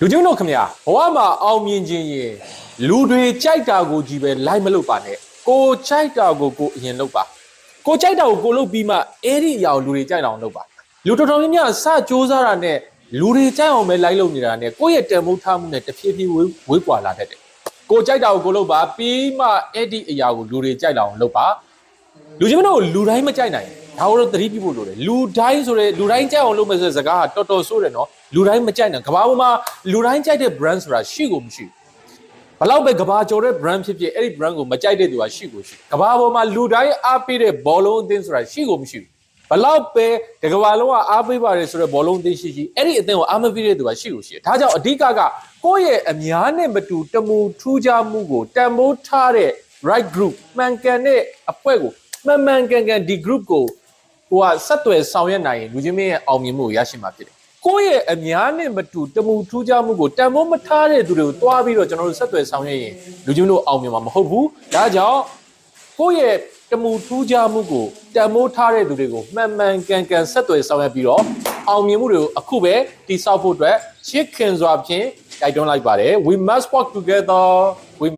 လူကျုံတို့ခမရဘဝမှာအောင်မြင်ခြင်းရင်လူတွေကြိုက်တာကိုကြီးပဲလိုက်မလုပ်ပါနဲ့ကိုကြိုက်တာကိုအရင်လုပ်ပါကိုကြိုက်တာကိုလုပ်ပြီးမှအဲ့ဒီအရာကိုလူတွေကြိုက်အောင်လုပ်ပါလူတော်တော်များများစကြိုးစားတာနဲ့လူတွေကြိုက်အောင်ပဲလိုက်လုပ်နေတာနဲ့ကိုယ့်ရဲ့တန်ဖိုးထားမှုနဲ့တဖြည်းဖြည်းဝေးကွာလာတတ်တယ်ကိုကြိုက်တာကိုလုပ်ပါပြီးမှအဲ့ဒီအရာကိုလူတွေကြိုက်အောင်လုပ်ပါလူချင်းတို့လူတိုင်းမကြိုက်နိုင်ဒါကိုတော့သတိပြုဖို့လိုတယ်လူတိုင်းဆိုရဲလူတိုင်းကြိုက်အောင်လုပ်မယ်ဆိုတဲ့စကားကတော်တော်ဆိုးတယ်နော်လူတိုင်းမကြိုက်နိုင်ကဘာပေါ်မှာလူတိုင်းကြိုက်တဲ့ brand ဆိုတာရှိကိုမရှိဘလောက်ပဲကဘာကျော်တဲ့ brand ဖြစ်ဖြစ်အဲ့ဒီ brand ကိုမကြိုက်တဲ့သူကရှိကိုရှိကဘာပေါ်မှာလူတိုင်းအားပေးတဲ့ဘောလုံးအသင်းဆိုတာရှိကိုမရှိဘလောက်ပဲတကဘာလုံးကအားပေးပါတယ်ဆိုတဲ့ဘောလုံးအသင်းရှိအဲ့ဒီအသင်းကိုအားမပေးတဲ့သူကရှိကိုရှိဒါကြောင့်အဓိကကိုယ့်ရဲ့အများနဲ့မတူတမူထူးခြားမှုကိုတန်ဖိုးထားတဲ့ right group မှန်ကန်တဲ့အဖွဲ့ကိုမှန်မှန်ကန်ကန်ဒီ group ကိုဆက်သွယ်ဆောင်ရွက်နိုင်ရင်လူချင်းမင်းရဲ့အောင်မြင်မှုကိုရရှိမှာဖြစ်တယ်ကိုယ့်ရဲ့အများနဲ့မတူတမူထူးခြားမှုကိုတန်ဖိုးမထားတဲ့သူတွေကိုတွားပြီးတော့ကျွန်တော်တို့ဆက်သွယ်ဆောင်ရွက်ရင်လူချင်းတို့အောင်မြင်မှာမဟုတ်ဘူးဒါကြောင့်ကိုယ့်ရဲ့တမူထူးခြားမှုကိုတန်ဖိုးထားတဲ့သူတွေကိုမှန်မှန်ကန်ကန်ဆက်သွယ်ဆောင်ရွက်ပြီးတော့အောင်မြင်မှုတွေကိုအခုပဲတိစောက်ဖို့အတွက်ချစ်ခင်စွာဖြင့်တိုက်တွန်းလိုက်ပါတယ် we must work together